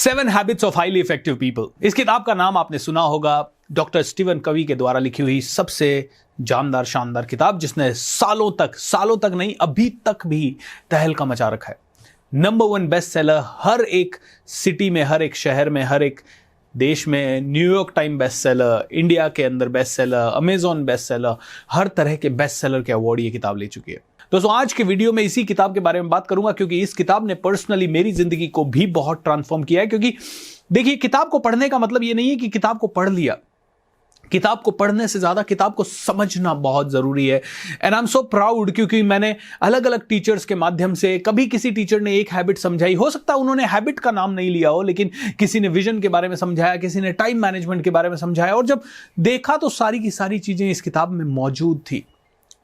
7 habits of highly effective people. इस किताब का नाम आपने सुना होगा, डॉक्टर स्टीवन कवी के द्वारा लिखी हुई सबसे जानदार शानदार किताब, जिसने सालों तक नहीं, अभी तक भी तहलका मचा रखा है। नंबर 1 बेस्ट सेलर, हर एक सिटी में, हर एक शहर में, हर एक देश में। New York time best seller, India के अंदर best seller, Amazon best seller, हर तरह के बेस्ट सेलर के अवार्ड ये किताब ले चुकी है। दोस्तों, आज के वीडियो में इसी किताब के बारे में बात करूंगा, क्योंकि इस किताब ने पर्सनली मेरी जिंदगी को भी बहुत ट्रांसफॉर्म किया है। क्योंकि देखिए, किताब को पढ़ने का मतलब ये नहीं है कि किताब को पढ़ लिया। किताब को पढ़ने से ज्यादा किताब को समझना बहुत जरूरी है। And I am so proud, क्योंकि मैंने अलग अलग टीचर्स के माध्यम से, कभी किसी टीचर ने एक हैबिट समझाई, हो सकता है उन्होंने हैबिट का नाम नहीं लिया हो, लेकिन किसी ने विजन के बारे में समझाया, किसी ने टाइम मैनेजमेंट के बारे में समझाया, और जब देखा तो सारी की सारी चीजें इस किताब में मौजूद थी।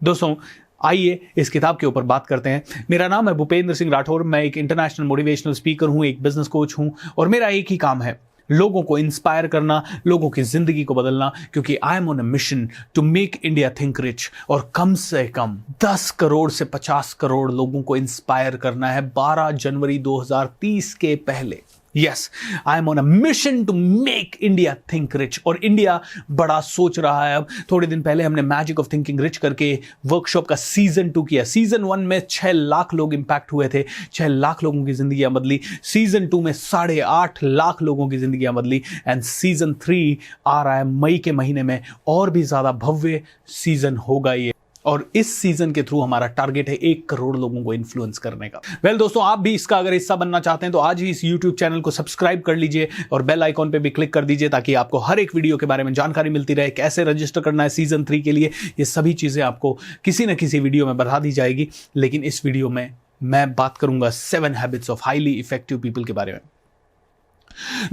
दोस्तों, आइए इस किताब के ऊपर बात करते हैं। मेरा नाम है भूपेंद्र सिंह राठौर, मैं एक इंटरनेशनल मोटिवेशनल स्पीकर हूं, एक बिजनेस कोच हूं, और मेरा एक ही काम है, लोगों को इंस्पायर करना, लोगों की जिंदगी को बदलना। क्योंकि I am on a mission to make India think rich, और कम से कम 10 करोड़ से 50 करोड़ लोगों को इंस्पायर करना है 12 जनवरी 2030 के पहले। Yes, I am on a mission to make India think rich. और इंडिया बड़ा सोच रहा है। अब थोड़े दिन पहले हमने मैजिक ऑफ थिंकिंग रिच करके वर्कशॉप का सीजन 2 किया। सीजन 1 में 6 लाख लोग इंपैक्ट हुए थे, 6 लाख लोगों की जिंदगियां बदली। सीजन 2 में 8.5 लाख लोगों की जिंदगियां बदली। एंड सीजन 3 आ रहा है मई के महीने में, और भी ज्यादा भव्य सीजन होगा ये। और इस सीजन के थ्रू हमारा टारगेट है 1 करोड़ लोगों को इन्फ्लुएंस करने का। वेल दोस्तों, आप भी इसका अगर हिस्सा बनना चाहते हैं तो आज ही इस YouTube चैनल को सब्सक्राइब कर लीजिए और बेल आइकॉन पे भी क्लिक कर दीजिए, ताकि आपको हर एक वीडियो के बारे में जानकारी मिलती रहे। कैसे रजिस्टर करना है सीजन 3 के लिए, ये सभी चीजें आपको किसी न किसी वीडियो में बता दी जाएगी। लेकिन इस वीडियो में मैं बात करूंगा 7 habits of highly effective people के बारे में।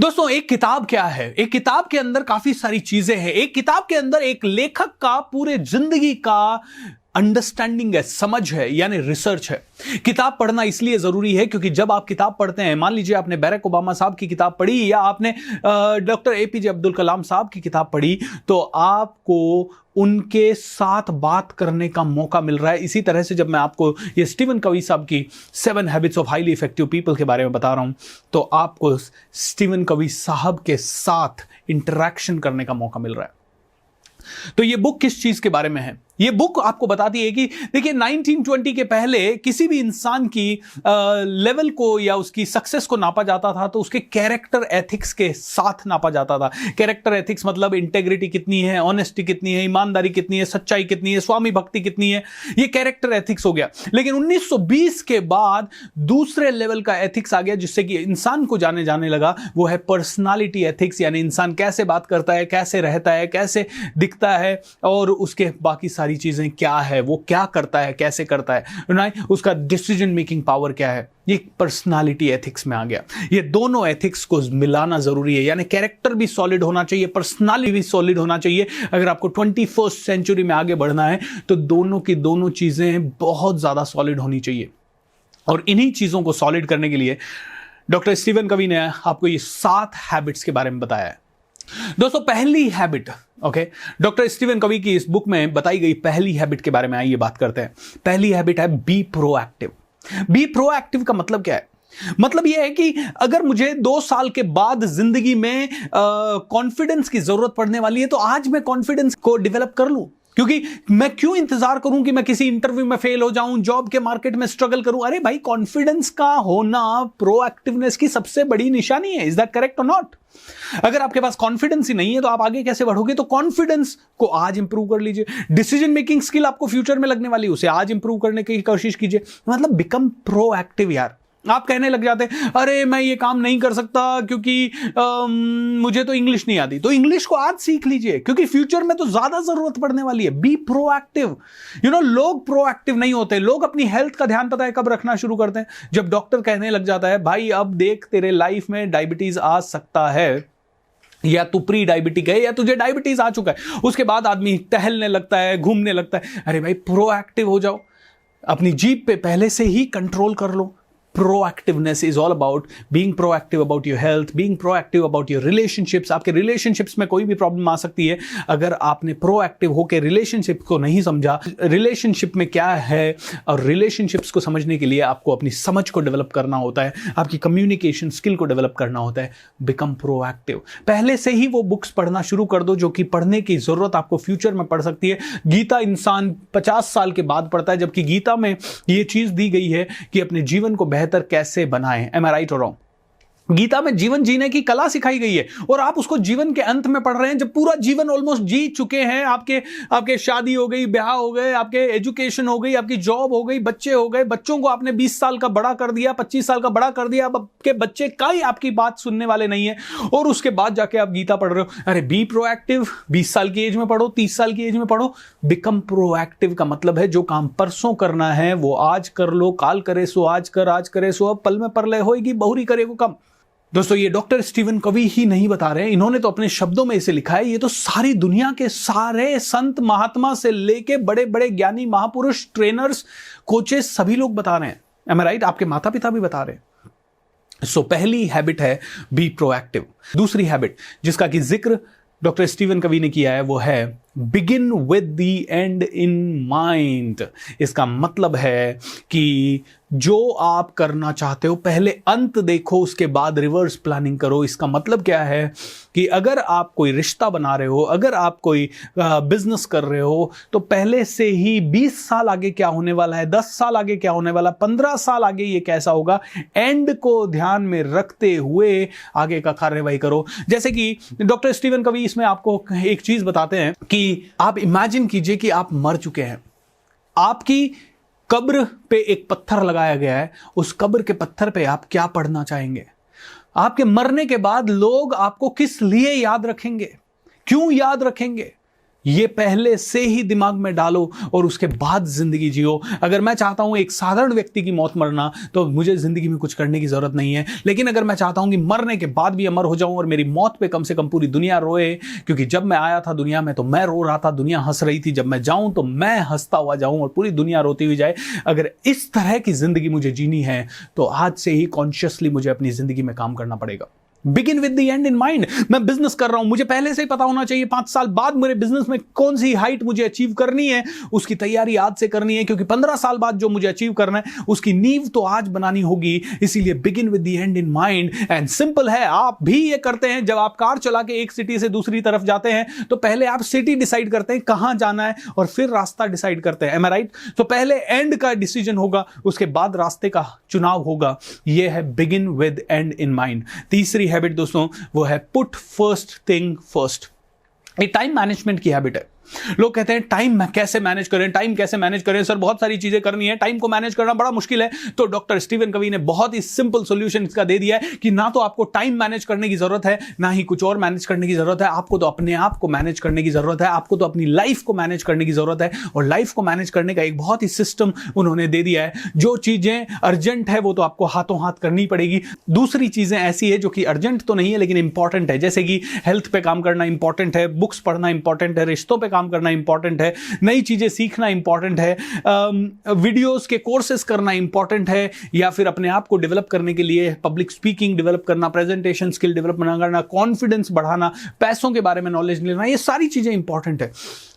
दोस्तों, एक किताब क्या है? एक किताब के अंदर काफी सारी चीजें हैं। एक किताब के अंदर एक लेखक का पूरे जिंदगी का अंडरस्टैंडिंग है, समझ है, यानी रिसर्च है। किताब पढ़ना इसलिए जरूरी है क्योंकि जब आप किताब पढ़ते हैं, मान लीजिए आपने बैरक ओबामा साहब की किताब पढ़ी या आपने डॉक्टर एपीजे अब्दुल कलाम साहब की किताब पढ़ी, तो आपको उनके साथ बात करने का मौका मिल रहा है। इसी तरह से जब मैं आपको ये स्टीवन कवी साहब की 7 habits of highly effective people के बारे में बता रहा हूं, तो आपको स्टीवन कवी साहब के साथ इंटरैक्शन करने का मौका मिल रहा है। तो ये बुक किस चीज के बारे में है? ये बुक आपको बताती है कि देखिए, 1920 के पहले किसी भी इंसान की लेवल को या उसकी सक्सेस को नापा जाता था तो उसके कैरेक्टर एथिक्स के साथ नापा जाता था। कैरेक्टर एथिक्स मतलब इंटेग्रिटी कितनी है, ऑनेस्टी कितनी है, ईमानदारी कितनी है, सच्चाई कितनी है, स्वामी भक्ति कितनी है, ये कैरेक्टर एथिक्स हो गया। लेकिन 1920 के बाद दूसरे लेवल का एथिक्स आ गया, जिससे कि इंसान को जाने जाने लगा। वो है पर्सनालिटी एथिक्स, यानी इंसान कैसे बात करता है, कैसे रहता है, कैसे दिखता है, और उसके बाकी सारी चीजें क्या है, वो क्या करता है, कैसे करता है, उसका डिसीजन मेकिंग पावर क्या है, ये पर्सनालिटी एथिक्स में आ गया। ये दोनों एथिक्स को मिलाना जरूरी है, यानी कैरेक्टर भी सॉलिड होना चाहिए, पर्सनालिटी भी सॉलिड होना चाहिए। अगर आपको 21st सेंचुरी में आगे बढ़ना है तो दोनों की दोनों चीजें बहुत ज्यादा सॉलिड होनी चाहिए। और इन्हीं चीजों को सॉलिड करने के लिए डॉक्टर स्टीवन कवी ने आपको ये 7 हैबिट्स के बारे में बताया है। दोस्तों, पहली हैबिट, ओके, डॉक्टर स्टीवन कवी की इस बुक में बताई गई पहली हैबिट के बारे में आइए बात करते हैं। पहली हैबिट है बी प्रोएक्टिव। बी प्रोएक्टिव का मतलब क्या है? मतलब यह है कि अगर मुझे 2 साल के बाद जिंदगी में कॉन्फिडेंस की जरूरत पड़ने वाली है, तो आज मैं कॉन्फिडेंस को डेवलप कर लूं। क्योंकि मैं क्यों इंतजार करूं कि मैं किसी इंटरव्यू में फेल हो जाऊं, जॉब के मार्केट में स्ट्रगल करूं? अरे भाई, कॉन्फिडेंस का होना प्रोएक्टिवनेस की सबसे बड़ी निशानी है। इज दैट करेक्ट और नॉट? अगर आपके पास कॉन्फिडेंस ही नहीं है तो आप आगे कैसे बढ़ोगे? तो कॉन्फिडेंस को आज इंप्रूव कर लीजिए। डिसीजन मेकिंग स्किल आपको फ्यूचर में लगने वाली है, उसे आज इंप्रूव करने की कोशिश कीजिए। मतलब बिकम प्रोएक्टिव। यार, आप कहने लग जाते हैं, अरे मैं ये काम नहीं कर सकता क्योंकि मुझे तो इंग्लिश नहीं आती। तो इंग्लिश को आज सीख लीजिए, क्योंकि फ्यूचर में तो ज्यादा जरूरत पड़ने वाली है। Be proactive. लोग प्रोएक्टिव नहीं होते। लोग अपनी हेल्थ का ध्यान पता है कब रखना शुरू करते हैं? जब डॉक्टर कहने लग जाता है, भाई अब देख, तेरे लाइफ में डायबिटीज आ सकता है, या तू प्री डायबिटिक है, या तुझे डायबिटीज आ चुका है। उसके बाद आदमी टहलने लगता है, घूमने लगता है। अरे भाई, प्रोएक्टिव हो जाओ। अपनी जीभ पे पहले से ही कंट्रोल कर लो। Proactiveness is all about being proactive about your health, being proactive about your relationships. आपके रिलेशनशिप्स में कोई भी प्रॉब्लम आ सकती है अगर आपने प्रोएक्टिव होकर रिलेशनशिप को नहीं समझा। रिलेशनशिप में क्या है और रिलेशनशिप्स को समझने के लिए आपको अपनी समझ को डेवलप करना होता है, आपकी कम्युनिकेशन स्किल को डेवलप करना होता है। Become proactive. पहले से ही वो बुक्स पढ़ना शुरू कर दो जो कि पढ़ने की जरूरत आपको फ्यूचर में पड़ सकती है। गीता इंसान 50 साल के बाद पढ़ता है, जबकि गीता में ये चीज दी गई है कि अपने जीवन को बेहतर कैसे बनाएं। एम आई राइट और रॉन्ग? गीता में जीवन जीने की कला सिखाई गई है और आप उसको जीवन के अंत में पढ़ रहे हैं, जब पूरा जीवन ऑलमोस्ट जी चुके हैं। आपके शादी हो गई, ब्याह हो गए, आपके एजुकेशन हो गई, आपकी जॉब हो गई, बच्चे हो गए, बच्चों को आपने 20 साल का बड़ा कर दिया, 25 साल का बड़ा कर दिया। अब आपके बच्चे कई आपकी बात सुनने वाले नहीं है और उसके बाद जाके आप गीता पढ़ रहे हो। अरे बी प्रोएक्टिव, 20 साल की एज में पढ़ो, 30 साल की एज में पढ़ो। बिकम प्रोएक्टिव का मतलब है जो काम परसों करना है वो आज कर लो। काल करे सो आज कर, आज करे सो अब, पल में परलय होएगी, बहुरी करे वो कम। दोस्तों ये डॉक्टर स्टीवन कवी ही नहीं बता रहे हैं, इन्होंने तो अपने शब्दों में इसे लिखा है। ये तो सारी दुनिया के सारे संत महात्मा से लेके बड़े बड़े ज्ञानी महापुरुष, ट्रेनर्स, कोचेस सभी लोग बता रहे हैं। एम आई राइट? आपके माता पिता भी बता रहे हैं। सो पहली हैबिट है बी प्रोएक्टिव। दूसरी हैबिट जिसका कि जिक्र डॉक्टर स्टीवन कवी ने किया है वो है begin with the and in mind. इसका मतलब है कि जो आप करना चाहते हो पहले अंत देखो, उसके बाद रिवर्स प्लानिंग करो। इसका मतलब क्या है कि अगर आप कोई रिश्ता बना रहे हो, अगर आप कोई बिजनेस कर रहे हो, तो पहले से ही 20 साल आगे क्या होने वाला है, 10 साल आगे क्या होने वाला, 15 साल आगे ये कैसा होगा, एंड को ध्यान में रखते हुए आगे का कार्यवाही करो। जैसे कि डॉक्टर स्टीवन कवी इसमें आपको एक चीज बताते हैं कि आप इमेजिन कीजिए कि आप मर चुके हैं, आपकी कब्र पे एक पत्थर लगाया गया है, उस कब्र के पत्थर पे आप क्या पढ़ना चाहेंगे? आपके मरने के बाद लोग आपको किस लिए याद रखेंगे, क्यों याद रखेंगे? ये पहले से ही दिमाग में डालो और उसके बाद जिंदगी जियो। अगर मैं चाहता हूं एक साधारण व्यक्ति की मौत मरना, तो मुझे जिंदगी में कुछ करने की जरूरत नहीं है। लेकिन अगर मैं चाहता हूं कि मरने के बाद भी अमर हो जाऊं और मेरी मौत पे कम से कम पूरी दुनिया रोए, क्योंकि जब मैं आया था दुनिया में तो मैं रो रहा था, दुनिया हंस रही थी, जब मैं जाऊं तो मैं हंसता हुआ जाऊं और पूरी दुनिया रोती हुई जाए। अगर इस तरह की जिंदगी मुझे जीनी है तो आज से ही कॉन्शियसली मुझे अपनी जिंदगी में काम करना पड़ेगा। Begin with the and in mind. मैं बिजनेस कर रहा हूं, मुझे पहले से ही पता होना चाहिए 5 साल बाद मेरे बिजनेस में कौन सी हाइट मुझे अचीव करनी है, उसकी तैयारी आज से करनी है, क्योंकि 15 साल बाद जो मुझे अचीव करना है उसकी नींव तो आज बनानी होगी। इसीलिए begin with the and in mind. And simple है, आप भी ये करते हैं। जब आप कार चला के एक सिटी से दूसरी तरफ जाते हैं तो पहले आप सिटी डिसाइड करते हैं कहां जाना है और फिर रास्ता डिसाइड करते हैं। एम आई राइट? तो पहले एंड का डिसीजन होगा, उसके बाद रास्ते का चुनाव होगा। यह है begin with and in mind. तीसरी हैबिट दोस्तों वो है पुट फर्स्ट थिंग फर्स्ट। ये टाइम मैनेजमेंट की हैबिट है। लोग कहते हैं टाइम कैसे मैनेज करें, टाइम कैसे मैनेज करें सर, बहुत सारी चीजें करनी है, टाइम को मैनेज करना बड़ा मुश्किल है। तो डॉक्टर स्टीवन कवी ने बहुत ही सिंपल सॉल्यूशन इसका दे दिया है कि ना तो आपको टाइम मैनेज करने की जरूरत है, ना ही कुछ और मैनेज करने की जरूरत है। आपको तो अपने आप को मैनेज करने की जरूरत है, आपको तो अपनी लाइफ को मैनेज करने की जरूरत है। और लाइफ को मैनेज करने का एक बहुत ही सिस्टम उन्होंने दे दिया है। जो चीजें अर्जेंट है वो तो आपको हाथों हाथ करनी पड़ेगी। दूसरी चीजें ऐसी है जो कि अर्जेंट तो नहीं है लेकिन इंपॉर्टेंट है, जैसे कि हेल्थ पे काम करना इंपॉर्टेंट है, बुक्स पढ़ना इंपॉर्टेंट है, रिश्तों पे काम करना इंपॉर्टेंट है, नई चीजें सीखना इंपॉर्टेंट है, वीडियोस के कोर्सेज करना इंपॉर्टेंट है, या फिर अपने आप को डेवलप करने के लिए पब्लिक स्पीकिंग डेवलप करना, प्रेजेंटेशन स्किल डेवलप करना, कॉन्फिडेंस बढ़ाना, पैसों के बारे में नॉलेज लेना, ये सारी चीजें इंपॉर्टेंट है।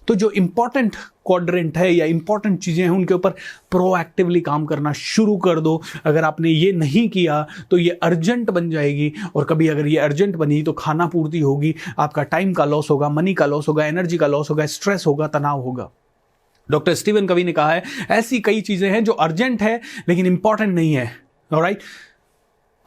तो जो इंपॉर्टेंट क्वाड्रेंट है या इंपॉर्टेंट चीजें हैं उनके ऊपर प्रोएक्टिवली काम करना शुरू कर दो। अगर आपने ये नहीं किया तो ये अर्जेंट बन जाएगी, और कभी अगर ये अर्जेंट बनी तो खाना पूर्ति होगी, आपका टाइम का लॉस होगा, मनी का लॉस होगा, एनर्जी का लॉस होगा, स्ट्रेस होगा, तनाव होगा। डॉक्टर स्टीवन कवी ने कहा है ऐसी कई चीजें हैं जो अर्जेंट है लेकिन इंपॉर्टेंट नहीं है। ऑलराइट?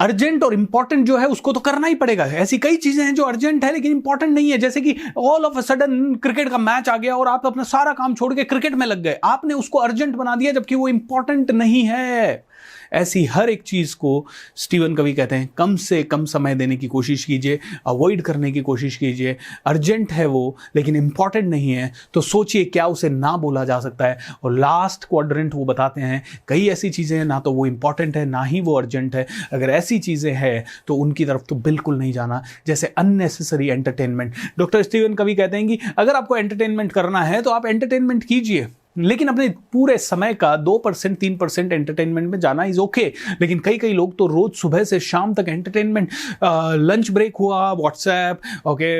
अर्जेंट और इंपॉर्टेंट जो है उसको तो करना ही पड़ेगा। ऐसी कई चीजें हैं जो अर्जेंट है लेकिन इंपॉर्टेंट नहीं है, जैसे कि all of a sudden cricket का मैच आ गया और आप अपना सारा काम छोड़ के क्रिकेट में लग गए, आपने उसको अर्जेंट बना दिया जबकि वो इंपॉर्टेंट नहीं है। ऐसी हर एक चीज को स्टीवन कवी कहते हैं कम से कम समय देने की कोशिश कीजिए, अवॉइड करने की कोशिश कीजिए। अर्जेंट है वो लेकिन इंपॉर्टेंट नहीं है तो सोचिए क्या उसे ना बोला जा सकता है। और लास्ट क्वाड्रेंट वो बताते हैं कई ऐसी चीजें हैं ना तो वो इंपॉर्टेंट है ना ही वो अर्जेंट है। अगर ऐसी चीजें हैं तो उनकी तरफ तो बिल्कुल नहीं जाना, जैसे अननेसेसरी एंटरटेनमेंट। डॉक्टर स्टीवन कवी कहते हैं कि अगर आपको एंटरटेनमेंट करना है तो आप एंटरटेनमेंट कीजिए, लेकिन अपने पूरे समय का 2% 3% एंटरटेनमेंट में जाना इज ओके। लेकिन कई कई लोग तो रोज सुबह से शाम तक एंटरटेनमेंट, लंच ब्रेक हुआ व्हाट्सएप, ओके,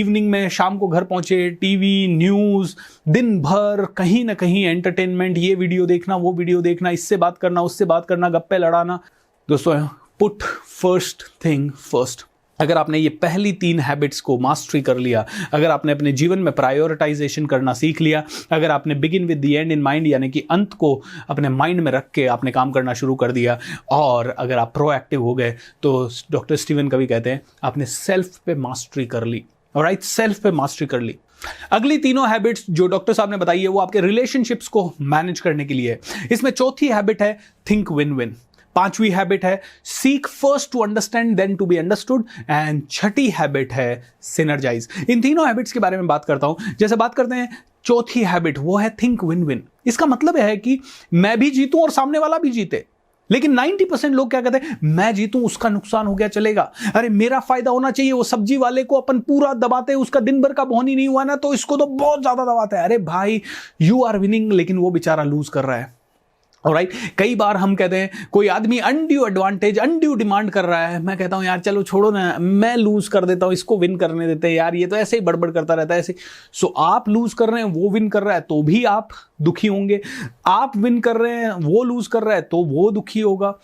इवनिंग में शाम को घर पहुंचे टीवी न्यूज, दिन भर कहीं ना कहीं एंटरटेनमेंट, ये वीडियो देखना वो वीडियो देखना, इससे बात करना उससे बात करना, गप्पे लड़ाना। दोस्तों, पुट फर्स्ट थिंग फर्स्ट। अगर आपने ये पहली 3 हैबिट्स को मास्टरी कर लिया, अगर आपने अपने जीवन में प्रायोरिटाइजेशन करना सीख लिया, अगर आपने begin with the and in mind यानी कि अंत को अपने माइंड में रख के आपने काम करना शुरू कर दिया, और अगर आप प्रोएक्टिव हो गए, तो डॉक्टर स्टीवन कवी कहते हैं आपने सेल्फ पे मास्टरी कर ली। ऑलराइट, सेल्फ पे मास्टरी कर ली। अगली तीनों हैबिट्स जो डॉक्टर साहब ने बताई है वो आपके रिलेशनशिप्स को मैनेज करने के लिए है। इसमें चौथी हैबिट है थिंक विन विन। पांचवी हैबिट है seek first to understand then to be understood, and छठी हैबिट है सिनर्जाइज। इन तीनों हैबिट्स के बारे में बात करता हूं। जैसे बात करते हैं चौथी हैबिट, वो है थिंक विन विन। इसका मतलब है कि मैं भी जीतूं और सामने वाला भी जीते। लेकिन 90% लोग क्या कहते हैं, मैं जीतूं उसका नुकसान हो गया चलेगा, अरे मेरा फायदा होना चाहिए। वो सब्जी वाले को अपन पूरा दबाते हैं, उसका दिन भर का बोनी नहीं हुआ ना तो इसको तो बहुत ज्यादा दबाते हैं। अरे भाई, यू आर विनिंग लेकिन वो बेचारा लूज कर रहा है। ऑलराइट, कई बार हम कहते हैं कोई आदमी अनड्यू एडवांटेज, अनड्यू डिमांड कर रहा है, मैं कहता हूं यार चलो छोड़ो ना, मैं लूज कर देता हूं, इसको विन करने देते हैं यार, ये तो ऐसे ही बड़बड़ करता रहता है ऐसे। सो आप लूज कर रहे हैं, वो विन कर रहा है तो भी आप दुखी होंगे, आप विन कर रहे हैं वो लूज कर रहा है तो वो दुखी होगा।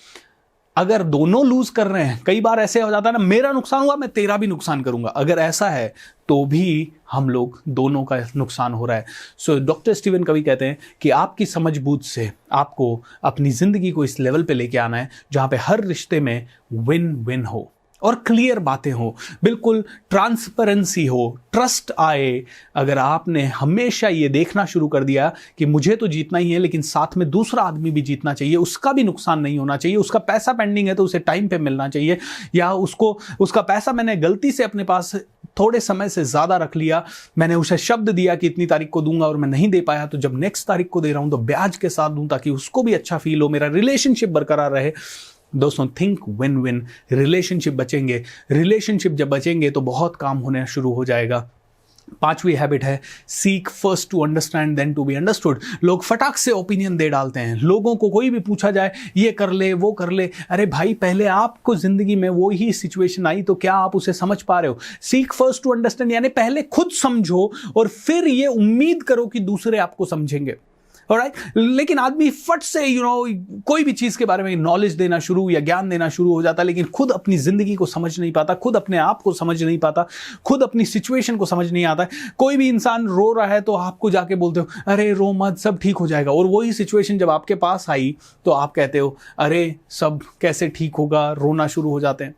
अगर दोनों लूज कर रहे हैं, कई बार ऐसे हो जाता है ना, मेरा नुकसान हुआ मैं तेरा भी नुकसान करूंगा, अगर ऐसा है तो भी हम लोग दोनों का नुकसान हो रहा है। सो डॉक्टर स्टीवन कवी कहते हैं कि आपकी समझबूझ से आपको अपनी जिंदगी को इस लेवल पे लेके आना है जहां पे हर रिश्ते में विन विन हो और क्लियर बातें हो, बिल्कुल ट्रांसपेरेंसी हो, ट्रस्ट आए। अगर आपने हमेशा ये देखना शुरू कर दिया कि मुझे तो जीतना ही है लेकिन साथ में दूसरा आदमी भी जीतना चाहिए, उसका भी नुकसान नहीं होना चाहिए, उसका पैसा पेंडिंग है तो उसे टाइम पे मिलना चाहिए, या उसका पैसा मैंने गलती से अपने पास थोड़े समय से ज्यादा रख लिया, मैंने उसे शब्द दिया कि इतनी तारीख को दूंगा और मैं नहीं दे पाया, तो जब नेक्स्ट तारीख को दे रहा हूं तो ब्याज के साथ दूं ताकि उसको भी अच्छा फील हो, मेरा रिलेशनशिप बरकरार रहे। दोस्तों, थिंक विन विन। रिलेशनशिप बचेंगे, रिलेशनशिप जब बचेंगे तो बहुत काम होने शुरू हो जाएगा। पांचवी हैबिट है seek first to understand then to be understood. लोग फटाक से ओपिनियन दे डालते हैं, लोगों को कोई भी पूछा जाए ये कर ले वो कर ले, अरे भाई पहले आपको जिंदगी में वो ही सिचुएशन आई तो क्या आप उसे समझ पा रहे हो? सीक फर्स्ट टू अंडरस्टैंड यानी पहले खुद समझो और फिर ये उम्मीद करो कि दूसरे आपको समझेंगे। ऑलराइट, लेकिन आदमी फट से कोई भी चीज के बारे में नॉलेज देना शुरू या ज्ञान देना शुरू हो जाता है, लेकिन खुद अपनी जिंदगी को समझ नहीं पाता, खुद अपने आप को समझ नहीं पाता, खुद अपनी सिचुएशन को समझ नहीं आता। कोई भी इंसान रो रहा है तो आपको जाके बोलते हो अरे रो मत, सब ठीक हो जाएगा, और वही सिचुएशन जब आपके पास आई तो आप कहते हो अरे सब कैसे ठीक होगा, रोना शुरू हो जाते हैं।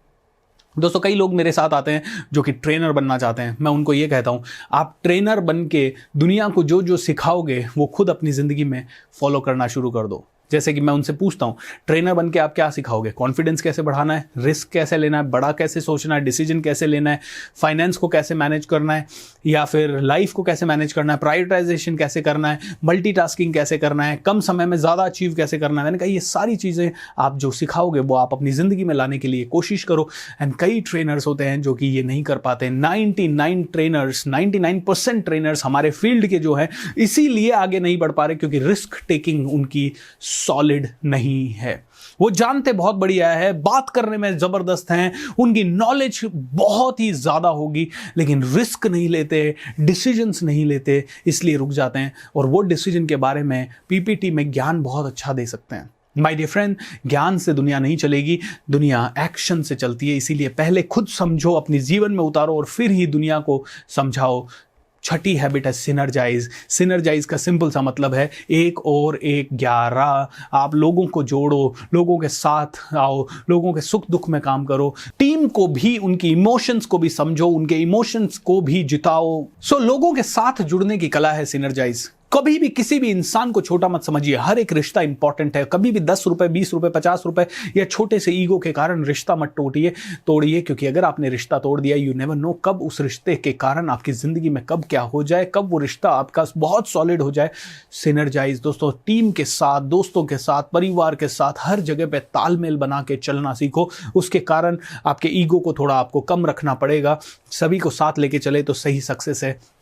दोस्तों, कई लोग मेरे साथ आते हैं जो कि ट्रेनर बनना चाहते हैं। मैं उनको ये कहता हूँ, आप ट्रेनर बन के दुनिया को जो जो सिखाओगे वो खुद अपनी ज़िंदगी में फॉलो करना शुरू कर दो। जैसे कि मैं उनसे पूछता हूँ, ट्रेनर बन के आप क्या सिखाओगे? कॉन्फिडेंस कैसे बढ़ाना है, रिस्क कैसे लेना है, बड़ा कैसे सोचना है, डिसीजन कैसे लेना है, फाइनेंस को कैसे मैनेज करना है, या फिर लाइफ को कैसे मैनेज करना है, प्रायोरिटाइजेशन कैसे करना है, मल्टीटास्किंग कैसे करना है, कम समय में ज़्यादा अचीव कैसे करना है। मैंने कहा ये सारी चीज़ें आप जो सिखाओगे वो आप अपनी ज़िंदगी में लाने के लिए कोशिश करो। एंड कई ट्रेनर्स होते हैं जो कि ये नहीं कर पाते। 99% ट्रेनर्स हमारे फील्ड के जो हैं इसीलिए आगे नहीं बढ़ पा रहे क्योंकि रिस्क टेकिंग उनकी सॉलिड नहीं है। वो जानते बहुत बढ़िया है, बात करने में जबरदस्त हैं, उनकी नॉलेज बहुत ही ज्यादा होगी, लेकिन रिस्क नहीं लेते, डिसीजंस नहीं लेते, इसलिए रुक जाते हैं। और वो डिसीजन के बारे में पीपीटी में ज्ञान बहुत अच्छा दे सकते हैं। माय डियर फ्रेंड, ज्ञान से दुनिया नहीं चलेगी, दुनिया एक्शन से चलती है। इसीलिए पहले खुद समझो, अपने जीवन में उतारो और फिर ही दुनिया को समझाओ। छठी हैबिट है सिनर्जाइज। सिनर्जाइज का सिंपल सा मतलब है 1 और 1 11। आप लोगों को जोड़ो, लोगों के साथ आओ, लोगों के सुख दुख में काम करो, टीम को भी, उनकी इमोशंस को भी समझो, उनके इमोशंस को भी जिताओ। सो लोगों के साथ जुड़ने की कला है सिनर्जाइज। कभी भी किसी भी इंसान को छोटा मत समझिए, हर एक रिश्ता इंपॉर्टेंट है। कभी भी 10 रुपए 20 रुपए 50 रुपए या छोटे से ईगो के कारण रिश्ता मत तोड़िए, क्योंकि अगर आपने रिश्ता तोड़ दिया, यू नेवर नो कब उस रिश्ते के कारण आपकी जिंदगी में कब क्या हो जाए, कब वो रिश्ता आपका बहुत सॉलिड हो जाए। सिनर्जाइज दोस्तों, टीम के साथ, दोस्तों के साथ, परिवार के साथ हर जगह पे तालमेल बना के चलना सीखो। उसके कारण आपके ईगो को थोड़ा आपको कम रखना पड़ेगा। सभी को साथ लेके चले तो सही सक्सेस है।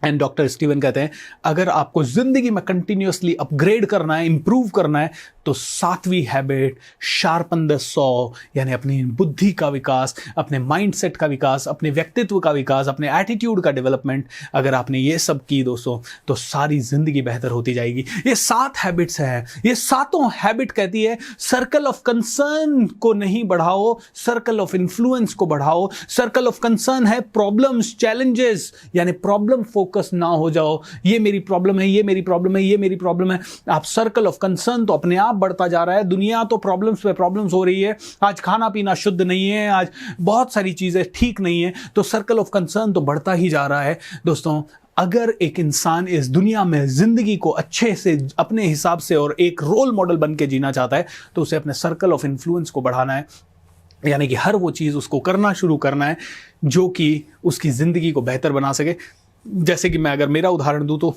एंड डॉक्टर स्टीवन कहते हैं अगर आपको जिंदगी में कंटिन्यूअसली अपग्रेड करना है, इंप्रूव करना है, तो 7वीं हैबिट शार्पन द सॉ, यानी अपनी बुद्धि का विकास, अपने माइंडसेट का विकास, अपने व्यक्तित्व का विकास, अपने एटीट्यूड का डेवलपमेंट, अगर आपने ये सब की दोस्तों तो सारी जिंदगी बेहतर होती जाएगी। ये 7 हैबिट्स हैं। ये सातों हैबिट कहती है सर्कल ऑफ कंसर्न को नहीं बढ़ाओ, सर्कल ऑफ इन्फ्लुएंस को बढ़ाओ। सर्कल ऑफ कंसर्न है प्रॉब्लम्स, चैलेंजेस, यानी प्रॉब्लम फोकस ना हो जाओ, ये मेरी प्रॉब्लम है, ये मेरी प्रॉब्लम है, ये मेरी प्रॉब्लम है। आप सर्कल ऑफ कंसर्न तो अपने आप बढ़ता जा रहा है। दुनिया तो प्रॉब्लम्स पे प्रॉब्लम्स हो रही है। आज खाना पीना शुद्ध नहीं है, आज बहुत सारी चीजें ठीक नहीं है, तो सर्कल ऑफ कंसर्न तो बढ़ता ही जा रहा है। दोस्तों अगर एक इंसान इस दुनिया में जिंदगी को अच्छे से अपने हिसाब से और एक रोल मॉडल बन के जीना चाहता है तो उसे अपने सर्कल ऑफ इन्फ्लुएंस को बढ़ाना है, यानी कि हर वो चीज़ उसको करना शुरू करना है जो कि उसकी ज़िंदगी को बेहतर बना सके। जैसे कि मैं अगर मेरा उदाहरण दूं तो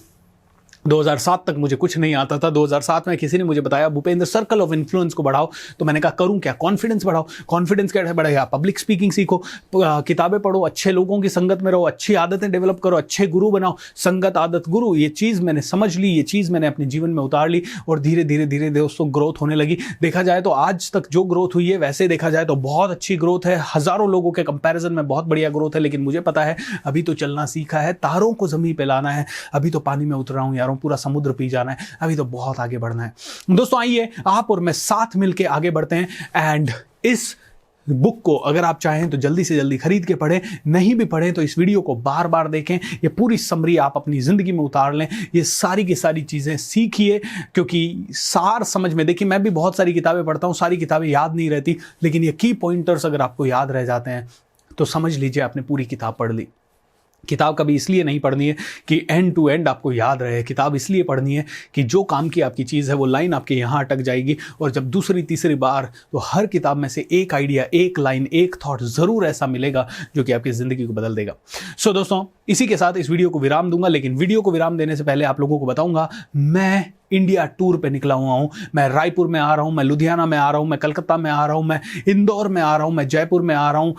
2007 तक मुझे कुछ नहीं आता था। 2007 में किसी ने मुझे बताया भूपेंद्र सर्कल ऑफ इन्फ्लुएंस को बढ़ाओ, तो मैंने कहा करूं क्या? कॉन्फिडेंस बढ़ाओ। कॉन्फिडेंस कैसे बढ़ेगा? पब्लिक स्पीकिंग सीखो, किताबें पढ़ो, अच्छे लोगों की संगत में रहो, अच्छी आदतें डेवलप करो, अच्छे गुरु बनाओ। संगत आदत गुरु, ये चीज़ मैंने समझ ली, ये चीज़ मैंने अपने जीवन में उतार ली और धीरे धीरे धीरे दोस्तों ग्रोथ होने लगी। देखा जाए तो आज तक जो ग्रोथ हुई है वैसे देखा जाए तो बहुत अच्छी ग्रोथ है, हज़ारों लोगों के कंपैरिजन में बहुत बढ़िया ग्रोथ है। लेकिन मुझे पता है अभी तो चलना सीखा है, तारों को ज़मीन पे लाना है, अभी तो पानी में उतर रहा हूँ यारों, पूरा समुद्र पी जाना है, अभी तो बहुत आगे बढ़ना है। दोस्तों आइए आप और मैं साथ मिलके आगे बढ़ते हैं। एंड इस बुक को अगर आप चाहें तो जल्दी से जल्दी खरीद के पढ़ें, नहीं भी पढ़ें तो इस वीडियो को बार बार देखें। ये पूरी समरी आप अपनी जिंदगी में उतार लें, ये सारी की सारी चीजें सीखिए, क्योंकि सार समझ में, देखिए मैं भी बहुत सारी किताबें पढ़ता हूं, सारी किताबें याद नहीं रहती, लेकिन ये की पॉइंटर्स अगर आपको याद रह जाते हैं तो समझ लीजिए आपने पूरी किताब पढ़ ली। किताब कभी इसलिए नहीं पढ़नी है कि एंड टू एंड आपको याद रहे, किताब इसलिए पढ़नी है कि जो काम की आपकी चीज़ है वो लाइन आपके यहाँ अटक जाएगी, और जब दूसरी तीसरी बार तो हर किताब में से एक आइडिया, एक लाइन, एक थॉट ज़रूर ऐसा मिलेगा जो कि आपकी ज़िंदगी को बदल देगा। सो दोस्तों इसी के साथ इस वीडियो को विराम दूंगा, लेकिन वीडियो को विराम देने से पहले आप लोगों को बताऊंगा मैं इंडिया टूर पे निकला हुआ हूं। मैं रायपुर में आ रहा हूं, मैं लुधियाना में आ रहा हूं, मैं कलकत्ता में आ रहा हूं, मैं इंदौर में आ रहा हूं, मैं जयपुर में आ रहा हूं,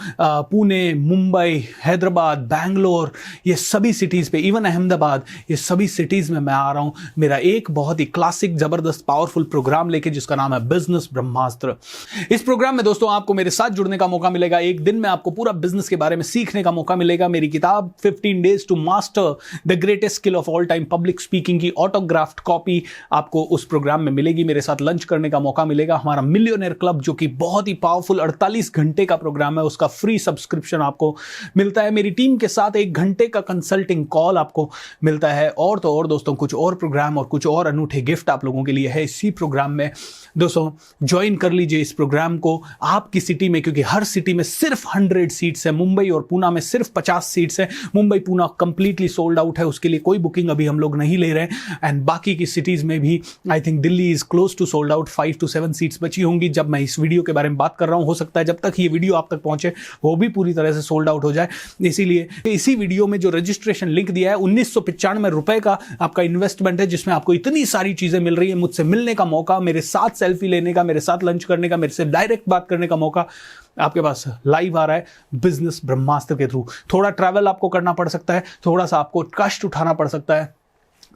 पुणे, मुंबई, हैदराबाद, बैंगलोर, ये सभी सिटीज़ पे, इवन अहमदाबाद, ये सभी सिटीज़ में मैं आ रहा हूं मेरा एक बहुत ही क्लासिक ज़बरदस्त पावरफुल प्रोग्राम लेके, जिसका नाम है बिजनेस ब्रह्मास्त्र। इस प्रोग्राम में दोस्तों आपको मेरे साथ जुड़ने का मौका मिलेगा। एक दिन में आपको पूरा बिजनेस के बारे में सीखने का मौका मिलेगा। मेरी किताब 15 days to master the greatest skill of all time public speaking की ऑटोग्राफ्ड कॉपी आपको उस प्रोग्राम में मिलेगी। मेरे साथ लंच करने का मौका मिलेगा। हमारा मिलियनेयर क्लब जो कि बहुत ही पावरफुल 48 घंटे का प्रोग्राम है, उसका फ्री सब्सक्रिप्शन आपको मिलता है। मेरी टीम के साथ 1 घंटे का कंसल्टिंग कॉल आपको मिलता है। और तो और दोस्तों कुछ और प्रोग्राम और कुछ और अनूठे गिफ्ट आप लोगों के लिए है इसी प्रोग्राम में। दोस्तों ज्वाइन कर लीजिए इस प्रोग्राम को आपकी सिटी में, क्योंकि हर सिटी में सिर्फ 100 सीट्स है। मुंबई और पूना में सिर्फ 50 सीट्स है। Mumbai Poona completely sold out है, उसके लिए कोई बुकिंग अभी हम लोग नहीं ले रहे हैं। एंड बाकी की सिटीज में भी I think Delhi is close to sold out, 5 to 7 seats बची होंगी जब मैं इस वीडियो के बारे में बात कर रहा हूं। हो सकता है जब तक ये वीडियो आप तक पहुंचे वो भी पूरी तरह से सोल्ड आउट हो जाए। इसीलिए इसी वीडियो में जो रजिस्ट्रेशन लिंक दिया है 1995 रुपए का आपका इन्वेस्टमेंट है, जिसमें आपको इतनी सारी चीजें मिल रही है। मुझसे मिलने का मौका, मेरे साथ सेल्फी लेने का, मेरे साथ लंच करने का, मेरे से डायरेक्ट बात करने का मौका आपके पास लाइव आ रहा है बिजनेस ब्रह्मास्त्र के थ्रू। थोड़ा ट्रैवल आपको करना पड़ सकता है, थोड़ा सा आपको कष्ट उठाना पड़ सकता है,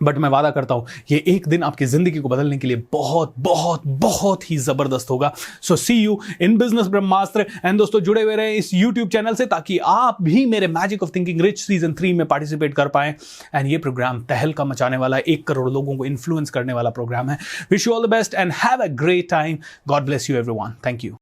बट मैं वादा करता हूं ये एक दिन आपकी जिंदगी को बदलने के लिए बहुत बहुत बहुत ही जबरदस्त होगा। So see you in business Brahmastra. And दोस्तों जुड़े हुए रहे इस यूट्यूब चैनल से ताकि आप भी मेरे magic of thinking rich season 3 में पार्टिसिपेट कर पाएं। एंड ये प्रोग्राम तहलका मचाने वाला, 1 करोड़ लोगों को इन्फ्लुएंस करने वाला प्रोग्राम है। Wish you all the best and have a great time. God bless you everyone. Thank you.